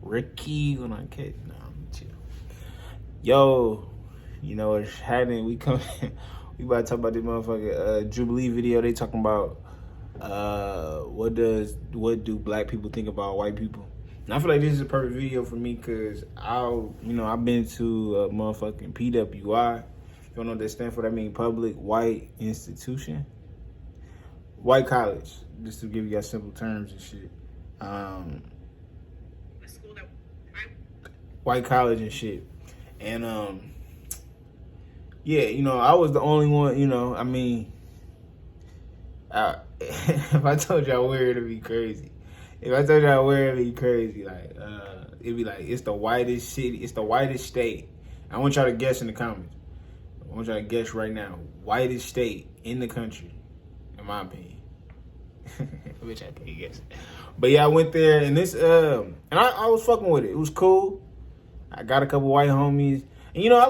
Ricky when I catch. No, I'm chill. Yo, you know what's happening? We come. We about to talk about this motherfucking Jubilee video. They talking about what do black people think about white people? And I feel like this is a perfect video for me because I've been to a motherfucking PWI. If you don't know what that stands for, that means public white institution, white college. Just to give you guys simple terms and shit. White college and shit. And yeah, I was the only one, if I told y'all where it'd be crazy. If I told y'all where it'd be crazy, like it'd be like it's the whitest city, it's the whitest state. I want y'all to guess in the comments. I want y'all to guess right now. Whitest state in the country, in my opinion. Which I can't guess. But yeah, I went there and this and I was fucking with it. It was cool. I got a couple white homies. And I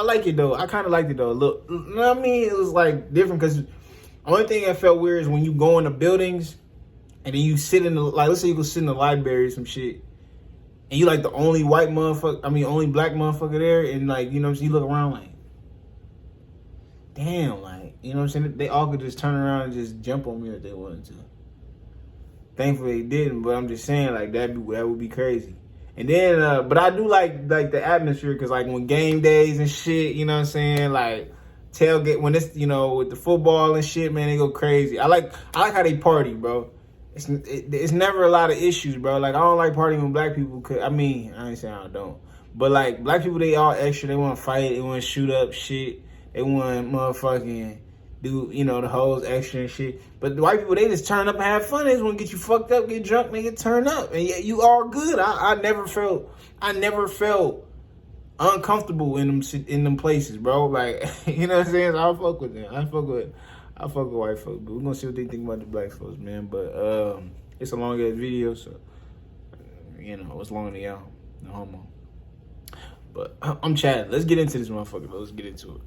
like it though. I kinda liked it though. Look, you know what I mean? It was like different because the only thing that felt weird is when you go in the buildings and then you sit in the, like, let's say you go sit in the library or some shit, and you like the only white motherfucker, only black motherfucker there, and like, you look around like, damn, like, you know what I'm saying? They all could just turn around and just jump on me if they wanted to. Thankfully they didn't, but I'm just saying, like, that would be crazy. And then, but I do like the atmosphere, because like when game days and shit, you know what I'm saying, like tailgate, when it's, with the football and shit, man, they go crazy. I like how they party, bro. It's never a lot of issues, bro. Like, I don't like partying with black people. I ain't saying I don't. But like, black people, they all extra. They want to fight. They want to shoot up shit. They want motherfucking do, the hoes extra and shit. But the white people, they just turn up and have fun. They just want to get you fucked up, get drunk, make it turn up. And yeah, you all good. I never felt uncomfortable in them places, bro. Like, you know what I'm saying? So I fuck with them. I fuck with white folks. But we're gonna see what they think about the black folks, man. But it's a long ass video, so it's longer than y'all. No homo. But I'm chatting. Let's get into this motherfucker. Let's get into it.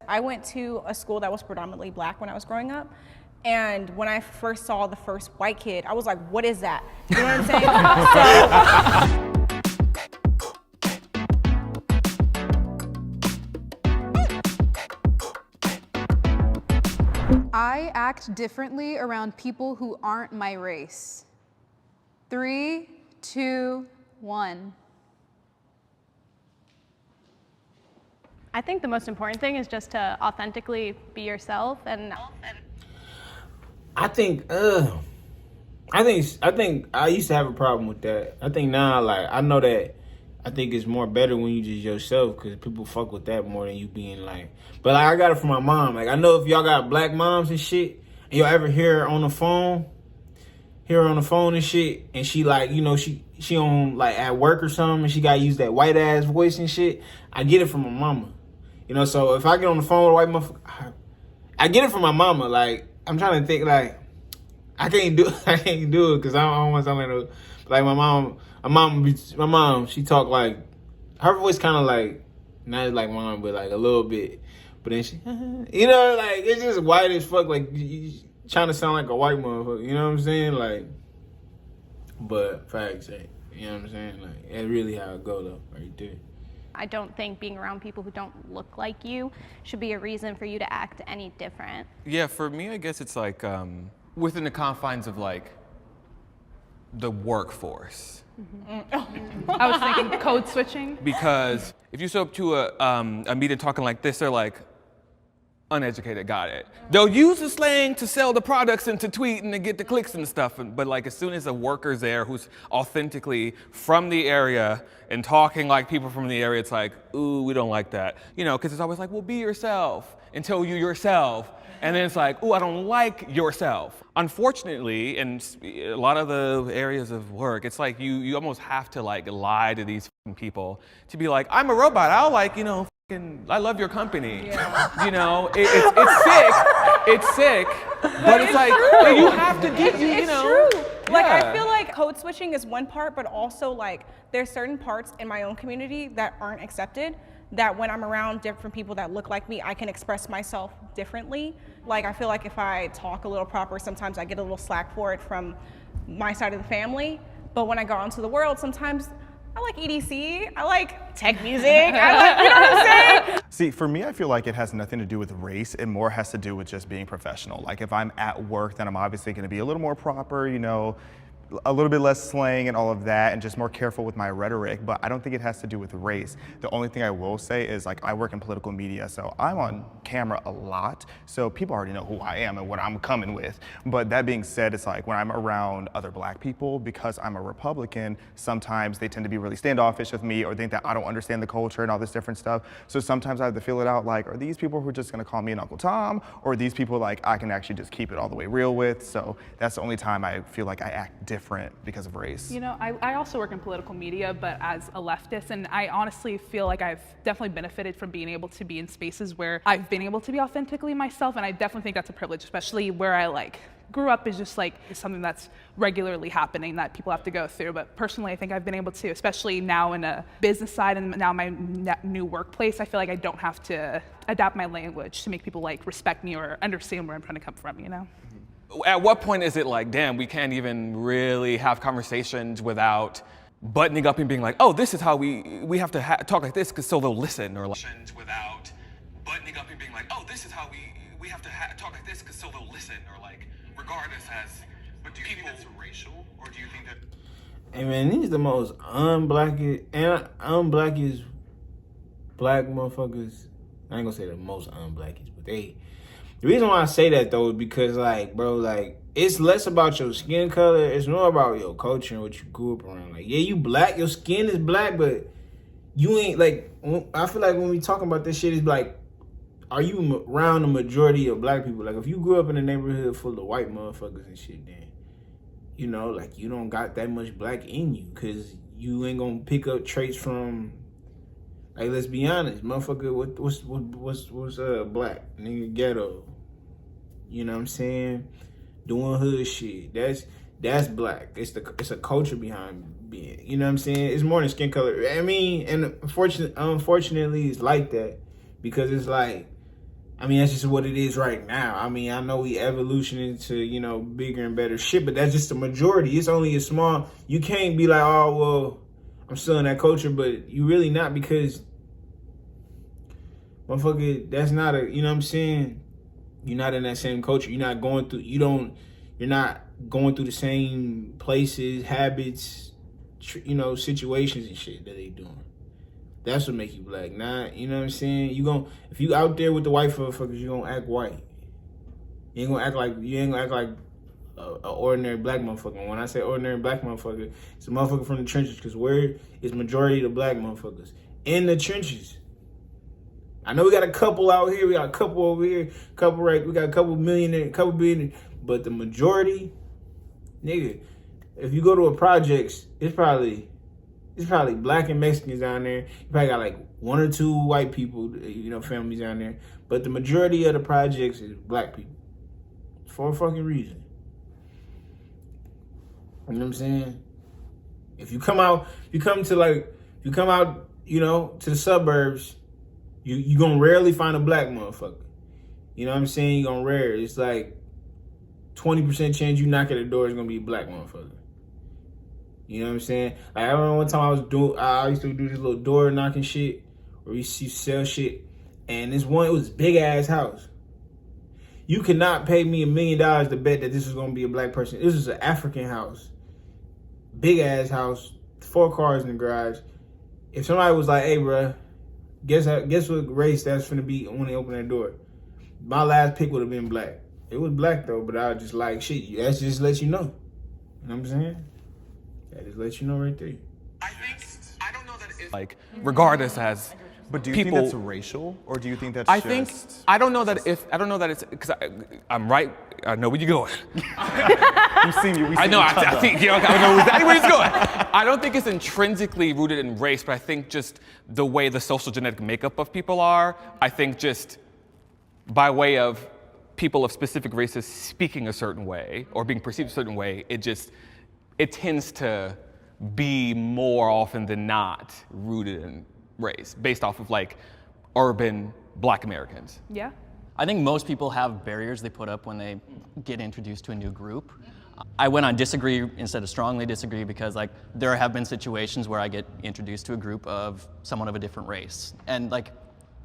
I went to a school that was predominantly black when I was growing up. And when I first saw the first white kid, I was like, what is that? You know what I'm saying? I act differently around people who aren't my race. 3, 2, 1. I think the most important thing is just to authentically be yourself, and I think I used to have a problem with that. I think now, like, I know that I think it's more better when you just yourself, because people fuck with that more than you being like. But like, I got it from my mom. Like, I know if y'all got black moms and shit, and y'all ever hear her on the phone and shit, and she like, she on like at work or something, and she gotta use that white ass voice and shit. I get it from my mama. So if I get on the phone with a white motherfucker, I get it from my mama. Like, I'm trying to think, like, I can't do it because I don't want to sound like my mom, she talk like, her voice kind of like, not like mine, but like a little bit. But then she, like, it's just white as fuck. Like, you trying to sound like a white motherfucker. You know what I'm saying? Like, but facts, you know what I'm saying? Like, that's really how it go though, right there. I don't think being around people who don't look like you should be a reason for you to act any different. Yeah, for me, I guess it's like within the confines of like the workforce. Mm-hmm. I was thinking code switching. Because if you show up to a meeting talking like this, they're like, uneducated, got it. They'll use the slang to sell the products and to tweet and to get the clicks and stuff. But like, as soon as a worker's there who's authentically from the area and talking like people from the area, it's like, ooh, we don't like that. Because it's always like, well, be yourself until you yourself. And then it's like, ooh, I don't like yourself. Unfortunately, in a lot of the areas of work, it's like you almost have to like lie to these people to be like, I'm a robot. I'll like, I love your company. Yeah. It's sick. It's sick. But it's like, you have to get, It's true. Like, I feel like code switching is one part, but also like there's certain parts in my own community that aren't accepted, that when I'm around different people that look like me, I can express myself differently. Like, I feel like if I talk a little proper, sometimes I get a little slack for it from my side of the family. But when I go out into the world, sometimes I like EDC, I like tech music, I like, you know what I'm saying? See, for me, I feel like it has nothing to do with race. It more has to do with just being professional. Like if I'm at work, then I'm obviously going to be a little more proper, you know, a little bit less slang and all of that, and just more careful with my rhetoric, but I don't think it has to do with race. The only thing I will say is, like, I work in political media, so I'm on camera a lot, so people already know who I am and what I'm coming with. But that being said, it's like when I'm around other black people, because I'm a Republican, sometimes they tend to be really standoffish with me or think that I don't understand the culture and all this different stuff. So sometimes I have to feel it out, like, are these people who are just gonna call me an Uncle Tom, or are these people like I can actually just keep it all the way real with? So that's the only time I feel like I act different because of race. You know, I also work in political media, but as a leftist, and I honestly feel like I've definitely benefited from being able to be in spaces where I've been able to be authentically myself, and I definitely think that's a privilege, especially where I like grew up is just like something that's regularly happening that people have to go through. But personally, I think I've been able to, especially now in a business side and now my new workplace, I feel like I don't have to adapt my language to make people like respect me or understand where I'm trying to come from, you know? At what point is it like, damn, we can't even really have conversations without buttoning up and being like, oh, this is how we have to talk like this, because so they'll listen, or like, without buttoning up and being like, oh, this is how we have to talk like this, because so they'll listen, or like, regardless as. But do you think that's racial, or do you think that? Hey man, these the most unblackest black motherfuckers. I ain't gonna say the most unblackest, but they. The reason why I say that though is because, like, bro, like, it's less about your skin color, it's more about your culture and what you grew up around. Like, yeah, you black, your skin is black, but you ain't, like, I feel like when we talking about this shit, it's like, are you around the majority of black people? Like, if you grew up in a neighborhood full of white motherfuckers and shit, then, you know, like, you don't got that much black in you, because you ain't gonna pick up traits from, like, let's be honest, motherfucker, what's black? Nigga, ghetto. You know what I'm saying? Doing hood shit. That's black. It's a culture behind being. You know what I'm saying? It's more than skin color. I mean, and unfortunately, it's like that, because it's like, I mean, that's just what it is right now. I mean, I know we evolution into, you know, bigger and better shit, but that's just the majority. It's only a small. You can't be like, oh well, I'm still in that culture, but you really not, because motherfucker, that's not a, you know what I'm saying? You're not in that same culture. You're not going through, you're not going through the same places, habits, you know, situations and shit that they doing. That's what make you black. Nah, you know what I'm saying? If you out there with the white motherfuckers, you gonna act white. You ain't gonna act like an ordinary black motherfucker. When I say ordinary black motherfucker, it's a motherfucker from the trenches, because where is majority of the black motherfuckers? In the trenches. I know we got a couple out here, we got a couple over here, we got a couple millionaire, couple billion, but the majority, nigga, if you go to a projects, it's probably black and Mexicans down there. You probably got like one or two white people, you know, families down there, but the majority of the projects is black people, for a fucking reason. You know what I'm saying? If you come out, you know, to the suburbs, you gonna rarely find a black motherfucker. You know what I'm saying? You gonna rare. It's like 20% chance you knock at the door is gonna be a black motherfucker. You know what I'm saying? Like, I remember one time I used to do this little door knocking shit, where we used to sell shit, and it was a big ass house. You could not pay me $1 million to bet that this was gonna be a black person. This was an African house, big ass house, 4 cars in the garage. If somebody was like, "Hey, bro, guess what race that's finna be when they open that door?" My last pick would have been black. It was black though, but I was just like, shit, that's just let you know. You know what I'm saying? That just let you know right there. I don't know that it's like, regardless as. But do you people, think that's racial, or do you think that's I don't know that it's, because I'm right. I know where you're going. You see me. I know. I think, you know, I know exactly where he's going. I don't think it's intrinsically rooted in race, but I think just the way the social genetic makeup of people are. I think just by way of people of specific races speaking a certain way or being perceived a certain way, it tends to be more often than not rooted in race, based off of like urban Black Americans. Yeah. I think most people have barriers they put up when they get introduced to a new group. I went on disagree instead of strongly disagree because like there have been situations where I get introduced to a group of someone of a different race. And like,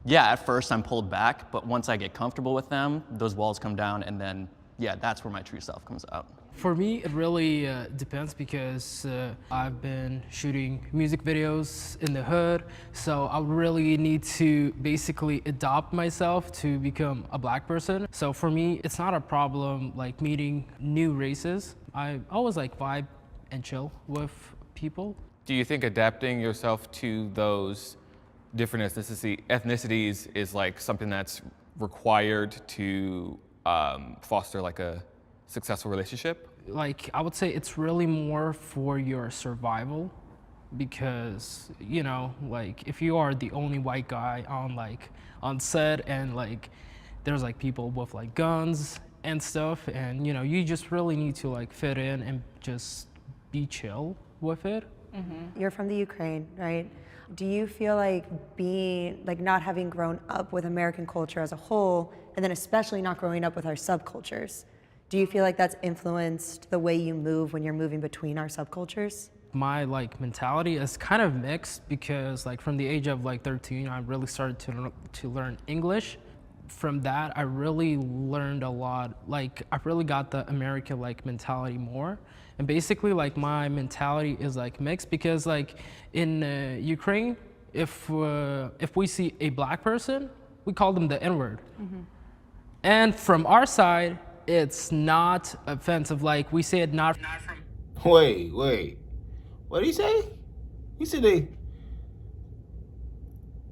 yeah, at first I'm pulled back, but once I get comfortable with them, those walls come down, and then, yeah, that's where my true self comes out. For me, it really depends because I've been shooting music videos in the hood, so I really need to basically adopt myself to become a black person. So for me, it's not a problem like meeting new races. I always like vibe and chill with people. Do you think adapting yourself to those different ethnicities is like something that's required to foster like a successful relationship? Like, I would say it's really more for your survival because, you know, like if you are the only white guy on set and like there's like people with like guns and stuff, and you know, you just really need to like fit in and just be chill with it. You're from the Ukraine, right? Do you feel like not having grown up with American culture as a whole, and then especially not growing up with our subcultures, do you feel like that's influenced the way you move when you're moving between our subcultures? My like mentality is kind of mixed because like from the age of like 13, I really started to learn English. From that, I really learned a lot. Like I really got the American like mentality more. And basically like my mentality is like mixed because like in Ukraine, if we see a black person, we call them the N-word. And from our side, it's not offensive. Like we say it not from. Wait. What did he say? He said they.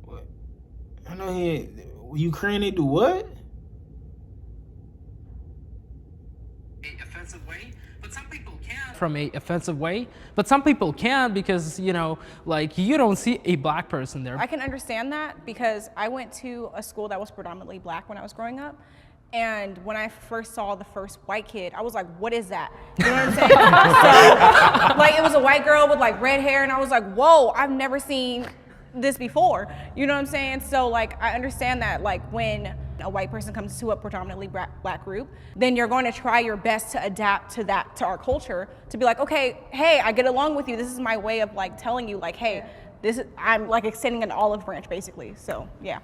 What? I know Ukraine, they do what? Offensive way, but some people can. From a offensive way, but some people can because, you know, like you don't see a black person there. I can understand that because I went to a school that was predominantly black when I was growing up. And when I first saw the first white kid, I was like, what is that? You know what I'm saying? So, like, it was a white girl with like red hair, and I was like, whoa, I've never seen this before. You know what I'm saying? So like, I understand that like when a white person comes to a predominantly black group, then you're going to try your best to adapt to our culture, to be like, okay, hey, I get along with you. This is my way of like telling you like, hey, I'm like extending an olive branch basically. So yeah.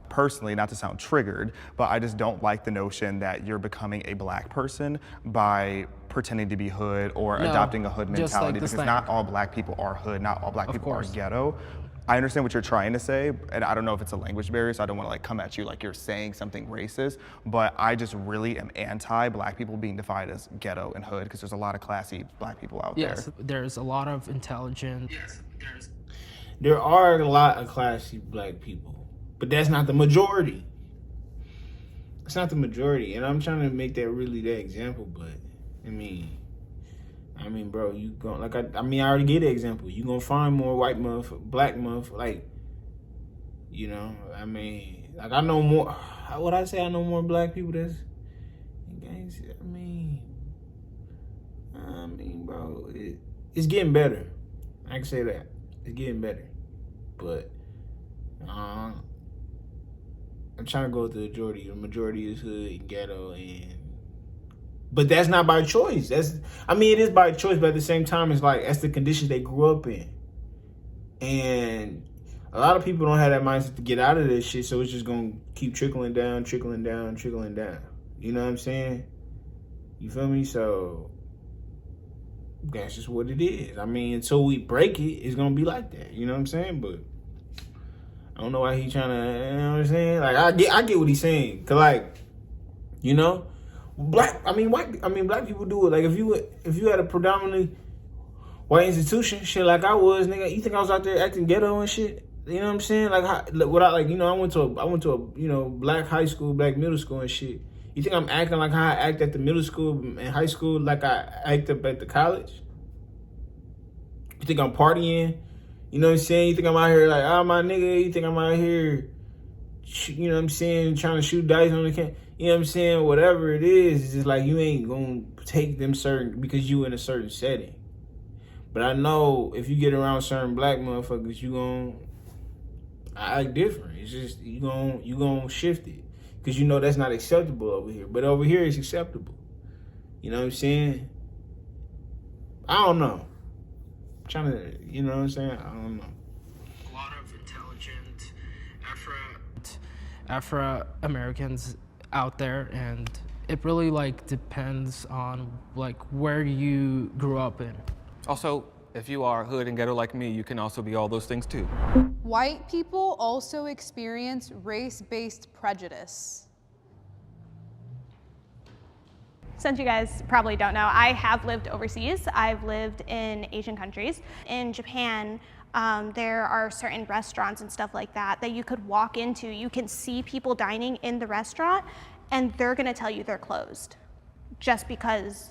Personally, not to sound triggered, but I just don't like the notion that you're becoming a black person by pretending to be hood or adopting a hood mentality, because not all black people are hood, not all black people are ghetto. I understand what you're trying to say, and I don't know if it's a language barrier, so I don't want to like come at you like you're saying something racist, but I just really am anti black people being defined as ghetto and hood, because there's a lot of classy black people out there. Yes, there's a lot of intelligent. There are a lot of classy black people. But that's not the majority. It's not the majority, and I'm trying to make that really that example. But I mean, bro, you go like I already gave the example. You gonna find more white black like, you know. I mean, like I know more. What I say? I know more black people that's in gangs. I mean, bro, it's getting better. I can say that it's getting better, but. I'm trying to go with the majority. The majority is hood and ghetto, but that's not by choice. It is by choice, but at the same time, it's like that's the conditions they grew up in, and a lot of people don't have that mindset to get out of this shit. So it's just gonna keep trickling down. You know what I'm saying? You feel me? So that's just what it is. I mean, until we break it, it's gonna be like that. You know what I'm saying? But I don't know why he trying to, you know what I'm saying? Like, I get what he's saying. Cause like, you know, black people do it. Like if you had a predominantly white institution, shit like I was, nigga, you think I was out there acting ghetto and shit? You know what I'm saying? Like, I went to a, you know, black high school, black middle school and shit. You think I'm acting like how I act at the middle school and high school like I act up at the college? You think I'm partying? You know what I'm saying? You think I'm out here like, my nigga, you think I'm out here, you know what I'm saying, trying to shoot dice on the camp? You know what I'm saying? Whatever it is, it's just like you ain't gonna take them certain, because you in a certain setting. But I know if you get around certain black motherfuckers, you gonna act different. It's just, you gonna shift it. Because you know that's not acceptable over here. But over here it's acceptable. You know what I'm saying? I don't know. I'm trying to, you know what I'm saying? I don't know. A lot of intelligent Afro-Americans out there, and it really like depends on like where you grew up in. Also, if you are hood and ghetto like me, you can also be all those things too. White people also experience race-based prejudice. Since you guys probably don't know, I have lived overseas. I've lived in Asian countries. In Japan, there are certain restaurants and stuff like that that you could walk into. You can see people dining in the restaurant, and they're gonna tell you they're closed just because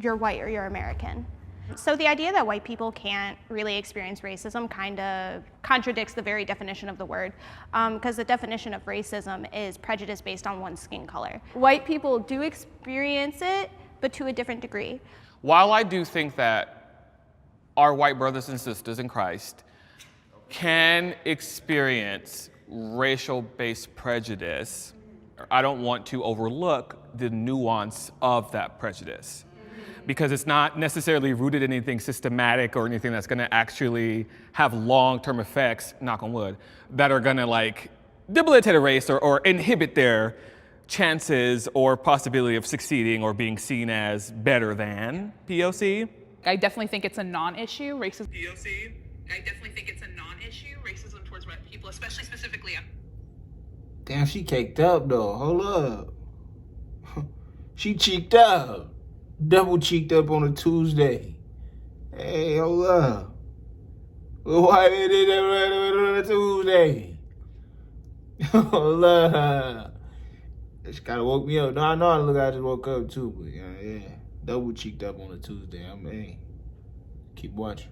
you're white or you're American. So the idea that white people can't really experience racism kind of contradicts the very definition of the word, because the definition of racism is prejudice based on one's skin color. White people do experience it, but to a different degree. While I do think that our white brothers and sisters in Christ can experience racial-based prejudice, I don't want to overlook the nuance of that prejudice, because it's not necessarily rooted in anything systematic or anything that's gonna actually have long-term effects, knock on wood, that are gonna like debilitate a race or inhibit their chances or possibility of succeeding or being seen as better than POC. I definitely think it's a non-issue, racism. POC. I definitely think it's a non-issue, racism towards white people, especially specifically. Damn, she caked up though. Hold up. She cheeked up. Double cheeked up on a Tuesday. Hey, hold up. Why did it on a Tuesday? Hold up. She kind of woke me up. No, I know I just woke up too, but yeah. Double cheeked up on a Tuesday. Hey, keep watching.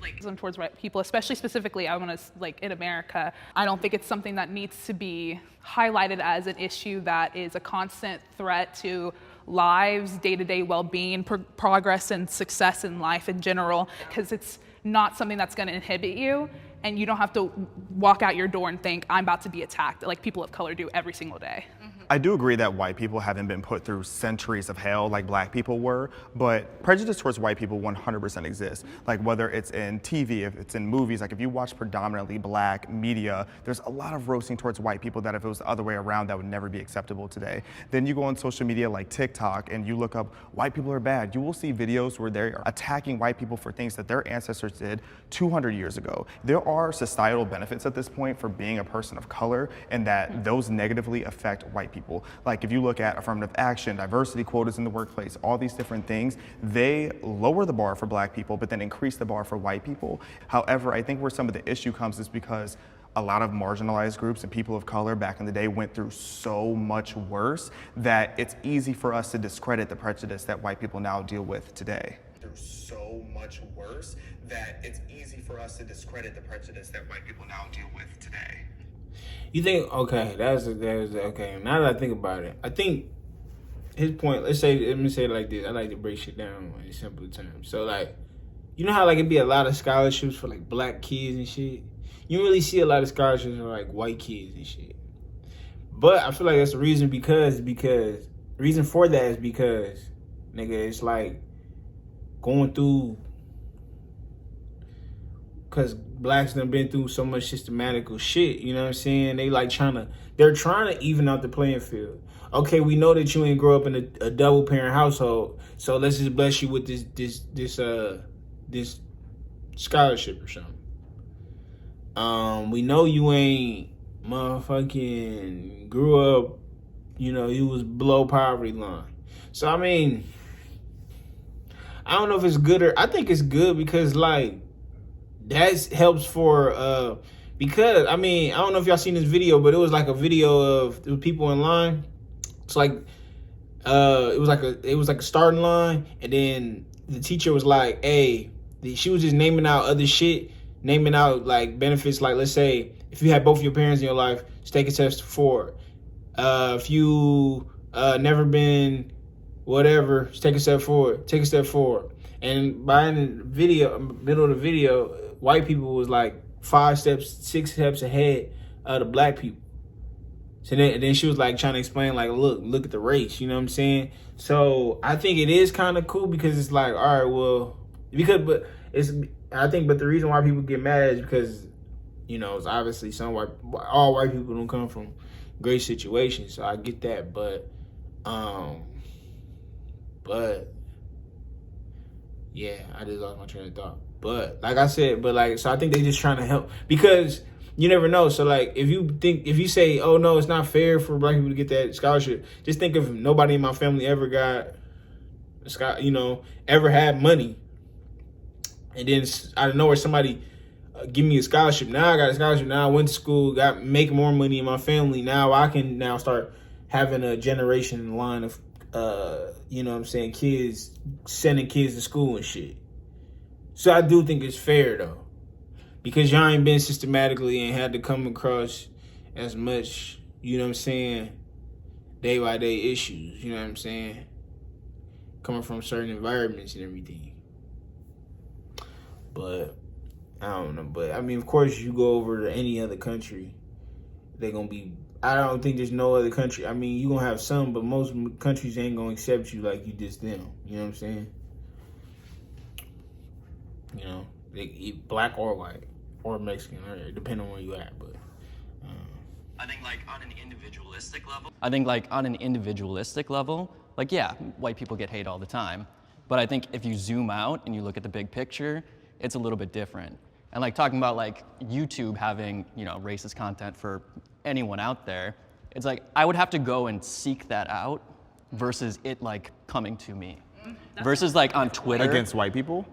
Racism towards white people, especially specifically, I want to like in America. I don't think it's something that needs to be highlighted as an issue that is a constant threat to lives, day-to-day well-being, progress and success in life in general, because it's not something that's going to inhibit you, and you don't have to walk out your door and think, I'm about to be attacked, like people of color do every single day. I do agree that white people haven't been put through centuries of hell like black people were, but prejudice towards white people 100% exists. Like whether it's in TV, if it's in movies, like if you watch predominantly black media, there's a lot of roasting towards white people that if it was the other way around, that would never be acceptable today. Then you go on social media like TikTok and you look up white people are bad. You will see videos where they're attacking white people for things that their ancestors did 200 years ago. There are societal benefits at this point for being a person of color, and that those negatively affect white people. Like if you look at affirmative action, diversity quotas in the workplace, all these different things, they lower the bar for black people, but then increase the bar for white people. However, I think where some of the issue comes is because a lot of marginalized groups and people of color back in the day went through so much worse that it's easy for us to discredit the prejudice that white people now deal with today. Through so much worse that it's easy for us to discredit the prejudice that white people now deal with today. You think, okay, that's okay. Now that I think about it, I think his point, let me say it like this. I like to break shit down in simple terms. So like, you know how like it'd be a lot of scholarships for like black kids and shit? You don't really see a lot of scholarships for like white kids and shit. But I feel like that's the reason because the reason for that is because, nigga, it's like going through, because blacks done been through so much systematical shit, you know what I'm saying? They're trying to even out the playing field. Okay, we know that you ain't grow up in a double parent household, so let's just bless you with this scholarship or something. We know you ain't motherfucking grew up, you know, you was below poverty line. So I mean, I don't know if it's good or I think it's good because like that helps for because I mean, I don't know if y'all seen this video, but it was like a video of the people in line. It's like it was like a starting line, and then the teacher was like, hey, she was just naming out other shit, naming out like benefits, like let's say if you had both your parents in your life, just take a test for. If you never been whatever, just take a step forward. Take a step forward. And by the video, middle of the video, white people was like 5 steps, 6 steps ahead of the black people. So then she was like trying to explain, like, look at the race, you know what I'm saying? So I think it is kind of cool because it's like, all right, well, but the reason why people get mad is because, you know, it's obviously all white people don't come from great situations, so I get that, but yeah, I just lost my train of thought. But like I said, so I think they just trying to help because you never know. So like if you say, oh no, it's not fair for black people to get that scholarship, just think if nobody in my family ever got ever had money, and then out of nowhere somebody give me a scholarship. Now I got a scholarship. Now I went to school, make more money in my family. Now I can now start having a generation in line of you know what I'm saying, kids sending kids to school and shit. So I do think it's fair though, because y'all ain't been systematically and had to come across as much, you know what I'm saying, day by day issues, you know what I'm saying, coming from certain environments and everything. But I don't know. But I mean, of course, you go over to any other country, they're gonna be. I don't think there's no other country. I mean, you gonna have some, but most countries ain't gonna accept you like you just them. You know what I'm saying? You know, they eat black or white or Mexican, or depending on where you at. But I think like on an individualistic level, like yeah, white people get hate all the time. But I think if you zoom out and you look at the big picture, it's a little bit different. And like talking about like YouTube having, you know, racist content for anyone out there, it's like I would have to go and seek that out versus it like coming to me. Versus like on Twitter. Against white people?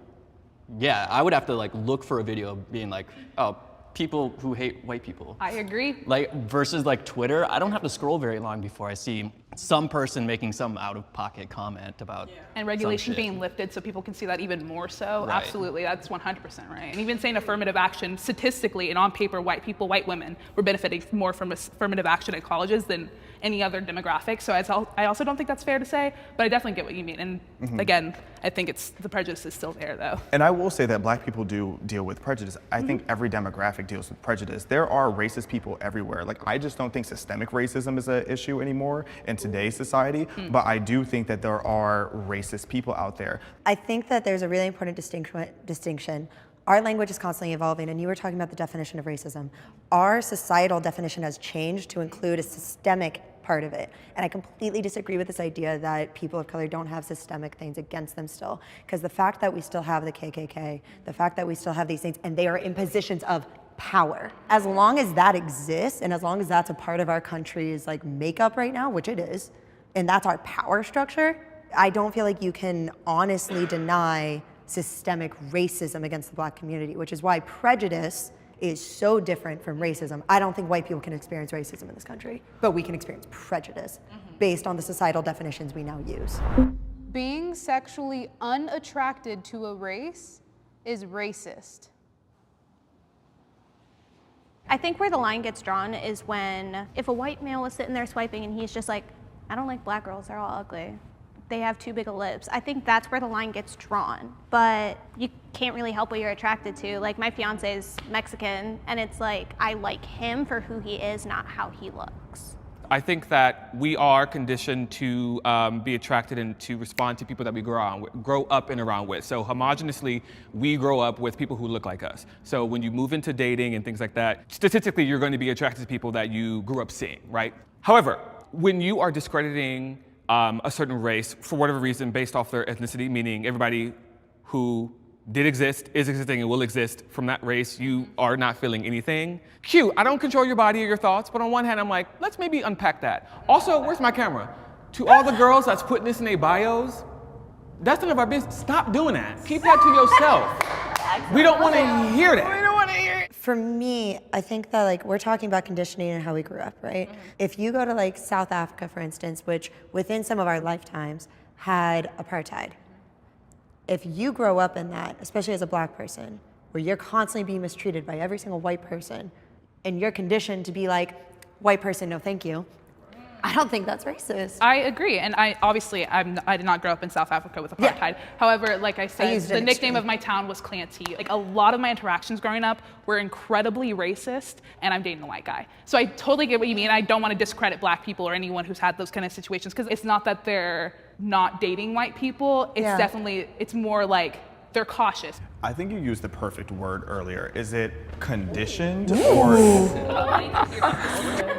Yeah, I would have to like look for a video being like, oh, people who hate white people. I agree. Like versus like Twitter, I don't have to scroll very long before I see some person making some out-of-pocket comment about and regulation being lifted so people can see that even more so. Right. Absolutely, that's 100% right. And even saying affirmative action, statistically and on paper, white people, white women were benefiting more from affirmative action at colleges than any other demographic. So I also don't think that's fair to say, but I definitely get what you mean. And again, I think the prejudice is still there though. And I will say that black people do deal with prejudice. I think every demographic deals with prejudice. There are racist people everywhere. Like I just don't think systemic racism is an issue anymore in today's society, but I do think that there are racist people out there. I think that there's a really important distinction. Our language is constantly evolving, and you were talking about the definition of racism. Our societal definition has changed to include a systemic part of it. And I completely disagree with this idea that people of color don't have systemic things against them still. Because the fact that we still have the KKK, the fact that we still have these things, and they are in positions of power. As long as that exists, and as long as that's a part of our country's like makeup right now, which it is, and that's our power structure, I don't feel like you can honestly deny systemic racism against the black community, which is why prejudice is so different from racism. I don't think white people can experience racism in this country, but we can experience prejudice based on the societal definitions we now use. Being sexually unattracted to a race is racist. I think where the line gets drawn is when if a white male was sitting there swiping and he's just like, I don't like black girls, they're all ugly. They have too big of lips. I think that's where the line gets drawn. But you can't really help what you're attracted to. Like my fiance is Mexican, and it's like, I like him for who he is, not how he looks. I think that we are conditioned to be attracted and to respond to people that we grow up and around with. So homogeneously, we grow up with people who look like us. So when you move into dating and things like that, statistically, you're going to be attracted to people that you grew up seeing, right? However, when you are discrediting a certain race for whatever reason based off their ethnicity, meaning everybody who did exist, is existing, and will exist from that race, you are not feeling anything. Cute, I don't control your body or your thoughts, but on one hand, I'm like, let's maybe unpack that. Also, where's my camera? To all the girls that's putting this in their bios, that's none of our business. Stop doing that. Keep that to yourself. We don't want to hear that. We don't want to hear it. For me, I think that like we're talking about conditioning and how we grew up, right? If you go to like South Africa, for instance, which within some of our lifetimes had apartheid. If you grow up in that, especially as a black person, where you're constantly being mistreated by every single white person, and you're conditioned to be like, white person, no thank you, I don't think that's racist. I agree, and I did not grow up in South Africa with apartheid. However, like I said, used the it nickname extreme. of my town was Clancy. Like a lot of my interactions growing up were incredibly racist, and I'm dating a white guy. So I totally get what you mean. I don't want to discredit black people or anyone who's had those kind of situations, because it's not that they're not dating white people. It's definitely, it's more like they're cautious. I think you used the perfect word earlier. Is it conditioned or?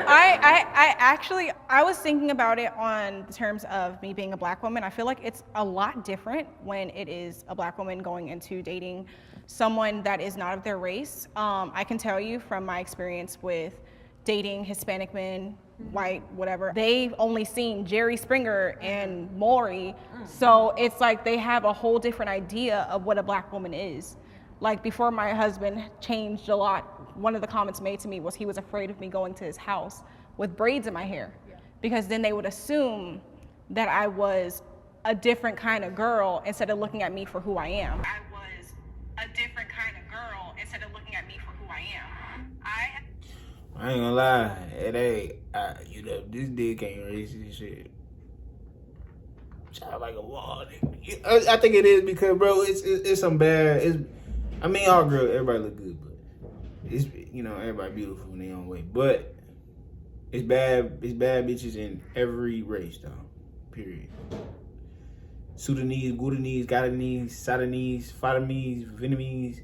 I was thinking about it on the terms of me being a black woman. I feel like it's a lot different when it is a black woman going into dating someone that is not of their race. I can tell you from my experience with dating Hispanic men, white, whatever, they've only seen Jerry Springer and Maury. So it's like they have a whole different idea of what a black woman is. Like before my husband changed a lot, one of the comments made to me was he was afraid of me going to his house with braids in my hair, because then they would assume that I was a different kind of girl instead of looking at me for who I am. I was a different kind of girl instead of looking at me for who I am. I ain't gonna lie, it ain't, this dick ain't racist shit. Sound like a wall, nigga. I think it is because, bro, it's some bad, I mean, all girls, everybody look good, but it's, everybody beautiful in their own way. But it's bad bitches in every race, though, period. Sudanese, Gudanese, Guyanese, Sudanese, Fatimese, Vietnamese,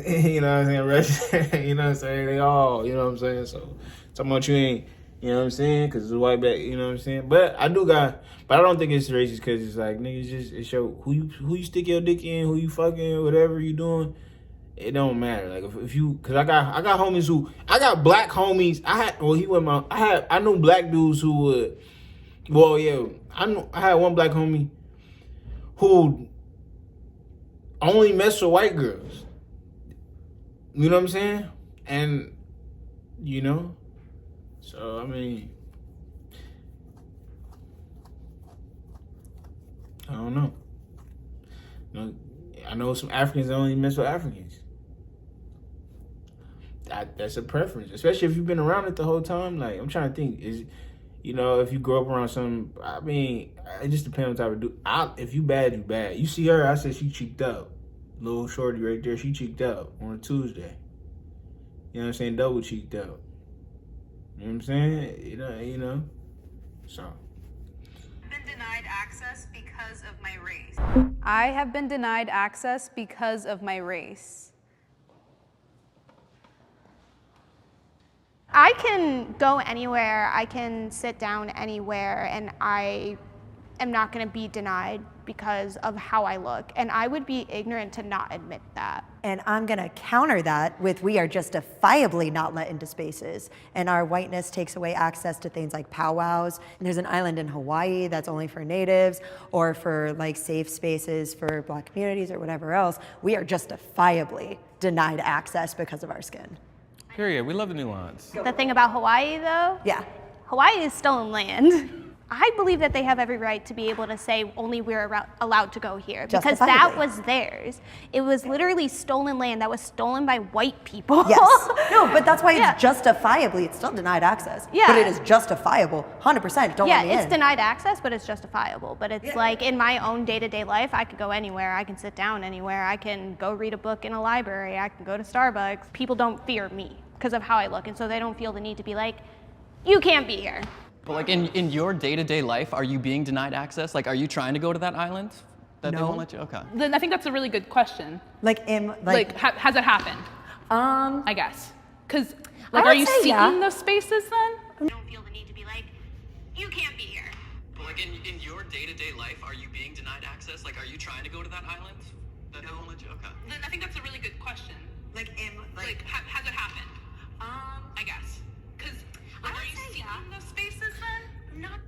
you know what I'm saying, Russian, you know what I'm saying, they all, you know what I'm saying, so talking about you ain't, you know what I'm saying, because it's white back, you know what I'm saying, but I don't think it's racist, because it's like, niggas it show who you stick your dick in, who you fucking, whatever you doing, it don't matter, like, if you, because I got homies I got black homies, I knew black dudes who would, I had one black homie who only mess with white girls. You know what I'm saying? And, so, I mean, I don't know. I know some Africans that only mess with Africans. That's a preference, especially if you've been around it the whole time. Like, I'm trying to think, if you grow up around some, I mean, it just depends on what type of dude. If you bad, you bad. You see her, I said she cheeked up. Little shorty right there, she cheeked up on a Tuesday. You know what I'm saying? Double cheeked up. You know what I'm saying? You know. So. I've been denied access because of my race. I have been denied access because of my race. I can go anywhere, I can sit down anywhere, and I am not going to be denied because of how I look. And I would be ignorant to not admit that. And I'm gonna counter that with we are justifiably not let into spaces. And our whiteness takes away access to things like powwows. And there's an island in Hawaii that's only for natives or for like safe spaces for black communities or whatever else. We are justifiably denied access because of our skin. Period. We love the nuance. The thing about Hawaii though? Yeah. Hawaii is stolen land. I believe that they have every right to be able to say only we're allowed to go here because that was theirs. It was literally stolen land that was stolen by white people. Yes. No, but that's why it's justifiably, it's still denied access. Yeah. But it is justifiable, 100%. Don't let me it's in. denied access, but it's justifiable. But it's like in my own day-to-day life, I could go anywhere. I can sit down anywhere. I can go read a book in a library. I can go to Starbucks. People don't fear me because of how I look, and so they don't feel the need to be like, you can't be here. But like in your day-to-day life, are you being denied access? Like, are you trying to go to that island that they won't let you? Okay. Then I think that's a really good question. Like, has it happened? I guess. Because, like, I are would you say seeking those spaces then? I don't feel the need to be like, you can't be here. But like in your day-to-day life, are you being denied access? Like, are you trying to go to that island that they won't let you? Okay. Then I think that's a really good question. Has it happened? I guess. Because, like, are you seeking those spaces then? Not.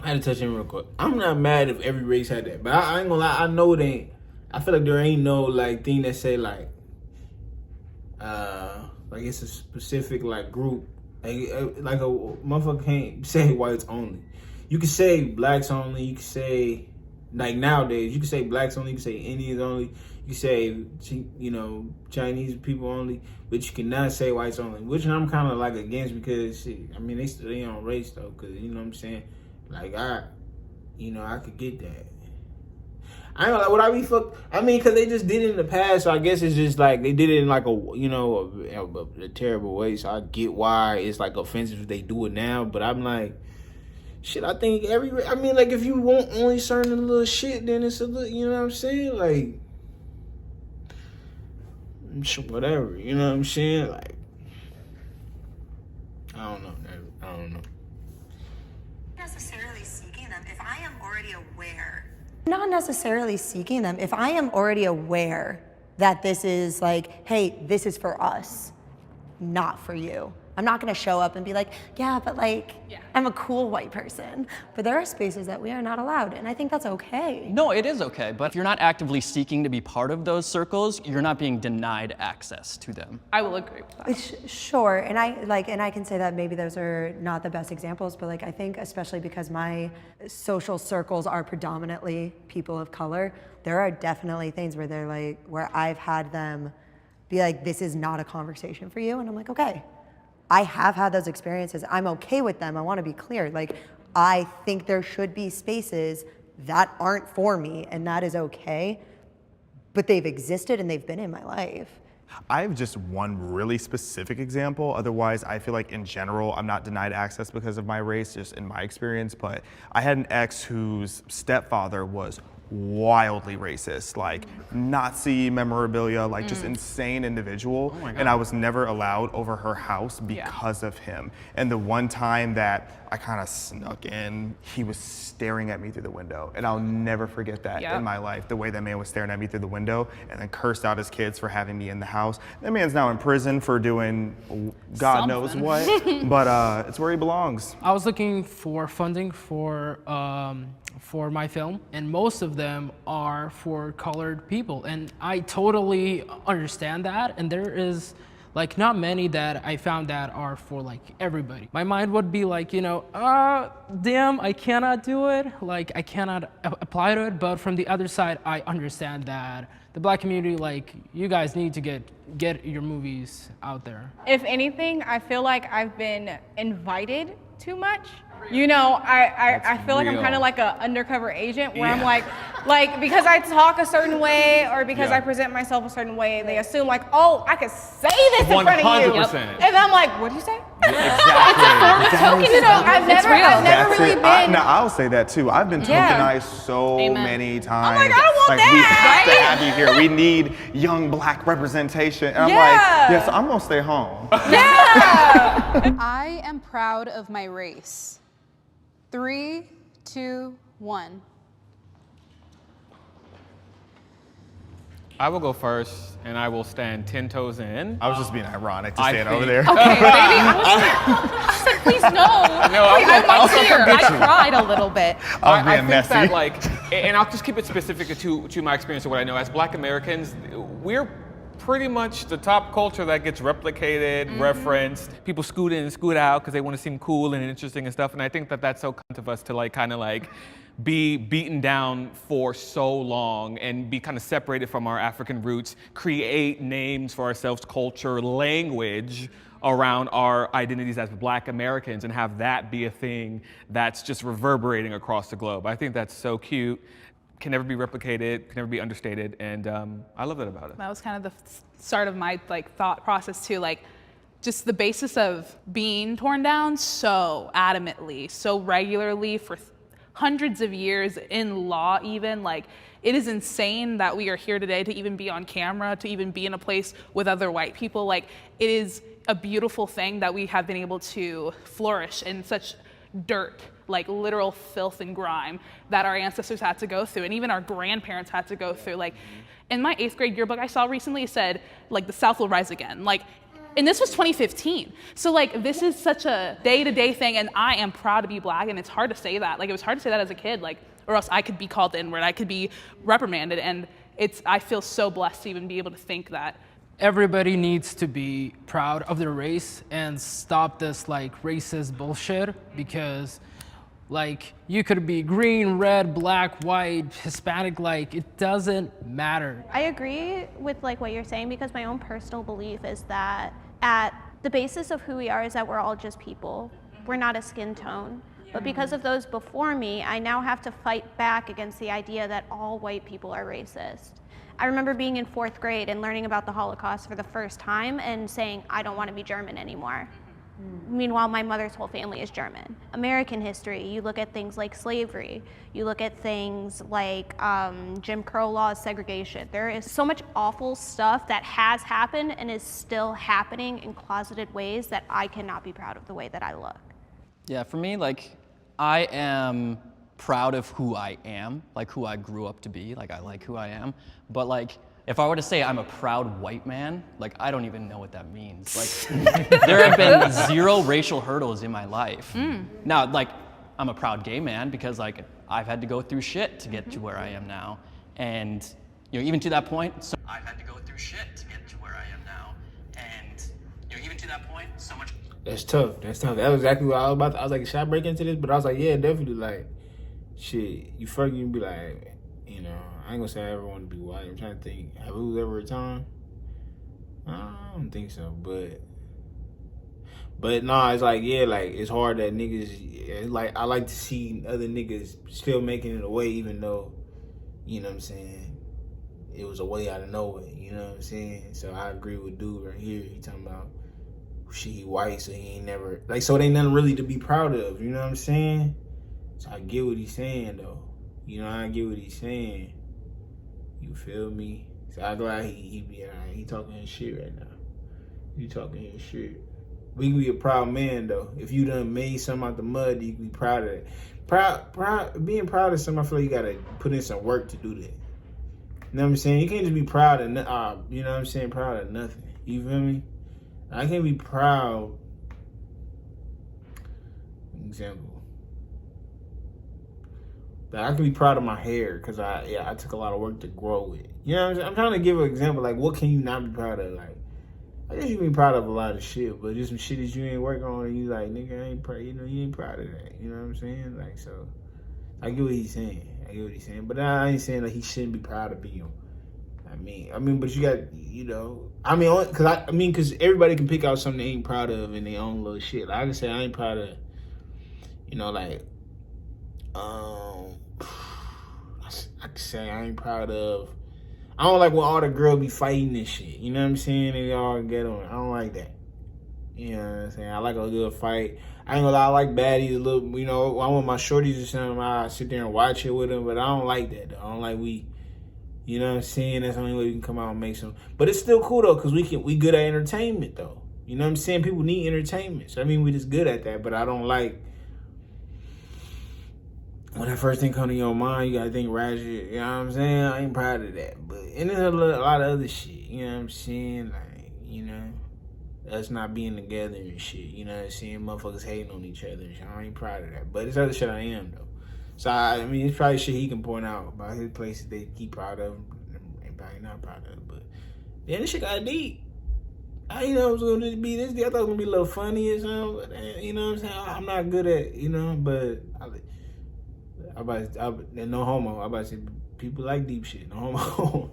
I had to touch him real quick. I'm not mad if every race had that, but I ain't gonna lie. I know it ain't. I feel like there ain't no like thing that say like it's a specific like group. Like a motherfucker can't say whites only. You can say blacks only. You can say Like nowadays, you can say blacks only, you can say Indians only, you can say, Chinese people only, but you cannot say whites only, which I'm kind of like against because, shit, I mean, they still on race though, because, you know what I'm saying? Like, I could get that. I don't know, would I be fucked? I mean, because they just did it in the past, so I guess it's just like, they did it in like a terrible way, so I get why it's like offensive if they do it now, but I'm like, shit, I think if you want only certain little shit, then it's a little, you know what I'm saying? Like, whatever, you know what I'm saying? Like, I don't know. Necessarily seeking them. If I am already aware. Not necessarily seeking them. If I am already aware that this is like, hey, this is for us, not for you. I'm not gonna show up and be like, yeah, but like, I'm a cool white person. But there are spaces that we are not allowed, and I think that's okay. No, it is okay, but if you're not actively seeking to be part of those circles, you're not being denied access to them. I will agree with that. Sure, and I can say that maybe those are not the best examples, but like I think especially because my social circles are predominantly people of color, there are definitely things where they're like, where I've had them be like, this is not a conversation for you, and I'm like, okay. I have had those experiences. I'm okay with them. I want to be clear. Like, I think there should be spaces that aren't for me, and that is okay. But they've existed and they've been in my life. I have just one really specific example. Otherwise, I feel like in general, I'm not denied access because of my race, just in my experience. But I had an ex whose stepfather was wildly racist, like Nazi memorabilia, like just insane individual. And I was never allowed over her house because of him. And the one time that I kind of snuck in, he was staring at me through the window. And I'll never forget that in my life, the way that man was staring at me through the window and then cursed out his kids for having me in the house. That man's now in prison for doing God knows what, but it's where he belongs. I was looking for funding for my film, and most of them are for colored people, and I totally understand that, and there is like not many that I found that are for like everybody. My mind would be like, damn, I cannot do it, like I cannot apply to it, but from the other side, I understand that the Black community, like, you guys need to get your movies out there. If anything, I feel like I've been invited too much. I feel like I'm kind of like an undercover agent where I'm like because I talk a certain way or because I present myself a certain way, they assume like, oh, I could say this in front of you. 100%. And I'm like, what'd you say? Exactly. I've never really been. I'll say that too. I've been tokenized so many times. I'm like, I don't want we that. have to have you here. We need young Black representation. And I'm like, yes, I'm gonna stay home. I am proud of my race. 3, 2, 1. I will go first, and I will stand 10 toes in. I was just being ironic to say it over there. Okay, baby. I was like, please no. I'm here. I cried a little bit. I'm I being think messy. that, like, and I'll just keep it specific to my experience of what I know. As Black Americans, we're pretty much the top culture that gets replicated, referenced. People scoot in and scoot out because they want to seem cool and interesting and stuff. And I think that that's so kind of us to like kind of like be beaten down for so long and be kind of separated from our African roots, create names for ourselves, culture, language around our identities as Black Americans and have that be a thing that's just reverberating across the globe. I think that's so cute. Can never be replicated, can never be understated, and I love that about it. That was kind of the start of my thought process too, just the basis of being torn down so adamantly, so regularly for hundreds of years in law even, it is insane that we are here today to even be on camera, to even be in a place with other white people. It is a beautiful thing that we have been able to flourish in such dirt, literal filth and grime that our ancestors had to go through and even our grandparents had to go through. In my 8th grade yearbook I saw recently, it said, the South will rise again. And this was 2015. So this is such a day-to-day thing, and I am proud to be Black, and it's hard to say that. It was hard to say that as a kid, or else I could be called the N-word, I could be reprimanded, and I feel so blessed to even be able to think that. Everybody needs to be proud of their race and stop this racist bullshit, because Like, you could be green, red, black, white, Hispanic, like, it doesn't matter. I agree with like what you're saying, because my own personal belief is that at the basis of who we are is that we're all just people. We're not a skin tone. But because of those before me, I now have to fight back against the idea that all white people are racist. I remember being in 4th grade and learning about the Holocaust for the first time and saying, I don't want to be German anymore. Meanwhile, my mother's whole family is German. American history, you look at things like slavery, you look at things like Jim Crow laws, segregation. There is so much awful stuff that has happened and is still happening in closeted ways that I cannot be proud of the way that I look. Yeah, for me, like, I am proud of who I am, like who I grew up to be, like I like who I am. But like, if I were to say I'm a proud white man, like I don't even know what that means. Like, there have been 0 racial hurdles in my life. Now, like, I'm a proud gay man because like I've had to go through shit to get to where I am now. And you know, even to that point, so I've had to go through shit to get to where I am now. And you know, even to that point, so much. That's tough. That's tough. That was exactly what I was about to, I was like, should I break into this? But I was like, yeah, definitely. Like, shit, you fucking you be like, you know, I ain't gonna say I ever want to be white. I'm trying to think, have it was ever a time? I don't think so, but nah, it's like, yeah, like, it's hard that niggas, like, I like to see other niggas still making it away, even though, you know what I'm saying, it was a way out of nowhere, you know what I'm saying? So I agree with dude right here. He talking about, shit, he white, so he ain't never, like, so it ain't nothing really to be proud of, you know what I'm saying? So I get what he's saying, though. You know, I get what he's saying. You feel me? So I'm glad he talking his shit right now. You talking his shit. We can be a proud man, though. If you done made something out the mud, you can be proud of it. Being proud of something, I feel like you gotta put in some work to do that. You know what I'm saying? You can't just be proud of, you know what I'm saying, proud of nothing. You feel me? I can't be proud. Example. But I can be proud of my hair because I took a lot of work to grow it. You know what I'm saying? I'm trying to give an example. Like, what can you not be proud of? Like, I guess you can be proud of a lot of shit, but just some shit that you ain't working on and you like, nigga, I ain't proud. You know, you ain't proud of that. You know what I'm saying? Like, so I get what he's saying. But I ain't saying that he shouldn't be proud of being. I mean, but you got, you know, because everybody can pick out something they ain't proud of in their own little shit. Like, I can say I ain't proud of, you know, like, I can say I ain't proud of, I don't like when all the girls be fighting this shit. You know what I'm saying? They all get on it. I don't like that. You know what I'm saying? I like a good fight. I ain't gonna lie, I like baddies a little, you know, I want my shorties or something, I sit there and watch it with them, but I don't like that, though. I don't like you know what I'm saying? That's the only way we can come out and make some. But it's still cool, though, because we good at entertainment, though. You know what I'm saying? People need entertainment. So, I mean, we just good at that, but I don't like, when that first thing come to your mind, you gotta think ratchet. You know what I'm saying? I ain't proud of that. But, and there's a lot of other shit. You know what I'm saying? Like, you know, us not being together and shit. You know what I'm saying? Motherfuckers hating on each other and shit. I ain't proud of that. But it's other shit I am, though. So, I mean, it's probably shit he can point out about his places that he proud of and probably not proud of. But, yeah, this shit got deep. I didn't know it was going to be this. I thought it was going to be a little funny or something. But, you know what I'm saying? I'm not good at, you know, but no homo. I about to say people like deep shit. No homo.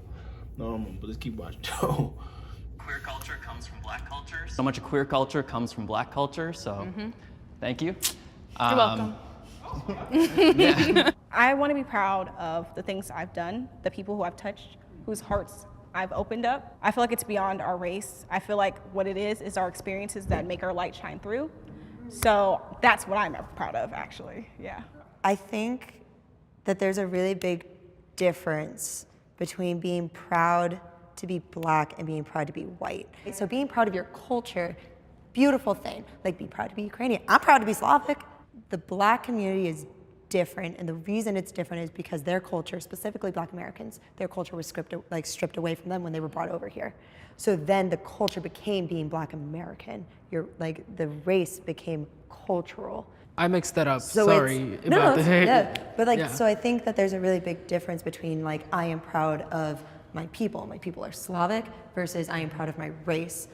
No homo. But let's keep watching. Queer culture comes from black culture. So much of queer culture comes from black culture. So, thank you. You're welcome. I want to be proud of the things I've done, the people who I've touched, whose hearts I've opened up. I feel like it's beyond our race. I feel like what it is our experiences that make our light shine through. So that's what I'm proud of, actually. Yeah. I think that there's a really big difference between being proud to be black and being proud to be white. So being proud of your culture, beautiful thing. Like, be proud to be Ukrainian. I'm proud to be Slavic. The black community is different, and the reason it's different is because their culture, specifically black Americans, their culture was stripped away from them when they were brought over here. So then the culture became being black American. The race became cultural. I mixed that up. So Sorry no, about that. yeah. But yeah. So I think that there's a really big difference between I am proud of my people are Slavic versus I am proud of my race.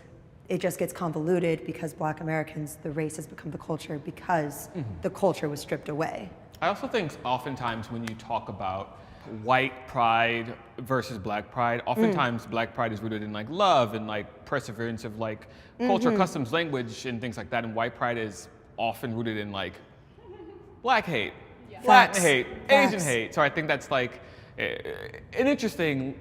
it just gets convoluted because Black Americans, the race has become the culture because the culture was stripped away. I also think oftentimes when you talk about white pride versus black pride, oftentimes black pride is rooted in like love and like perseverance of like culture, customs, language, and things like that. And white pride is often rooted in like black hate, Latin hate, Asian hate. So I think that's like an interesting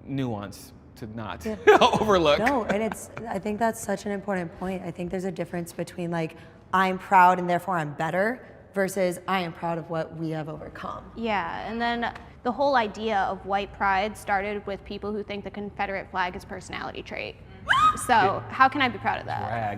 nuance to not overlook. No, and I think that's such an important point. I think there's a difference between like, I'm proud and therefore I'm better versus I am proud of what we have overcome. Yeah, and then the whole idea of white pride started with people who think the Confederate flag is a personality trait. So how can I be proud of that?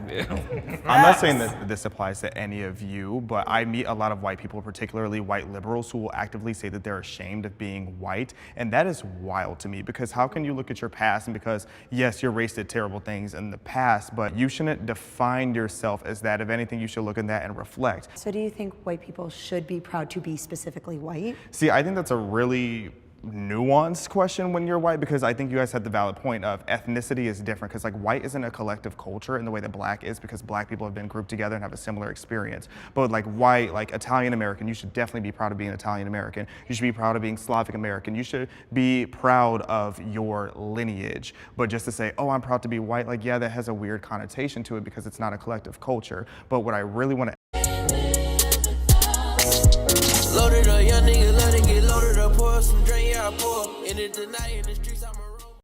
I'm not saying that this applies to any of you, but I meet a lot of white people, particularly white liberals, who will actively say that they're ashamed of being white. And that is wild to me, because how can you look at your past and because, yes, your race did terrible things in the past, but you shouldn't define yourself as that. If anything, you should look at that and reflect. So do you think white people should be proud to be specifically white? See, I think that's a really nuanced question when you're white, because I think you guys had the valid point of ethnicity is different, because like white isn't a collective culture in the way that black is, because black people have been grouped together and have a similar experience. But like white, like Italian American, you should definitely be proud of being Italian American. You should be proud of being Slavic American. You should be proud of your lineage. But just to say, oh, I'm proud to be white, like, yeah, that has a weird connotation to it because it's not a collective culture. But what I really want to loaded up, young nigga, let it get loaded up, pour some drink, yeah, I pour. In the night, in the streets, I'm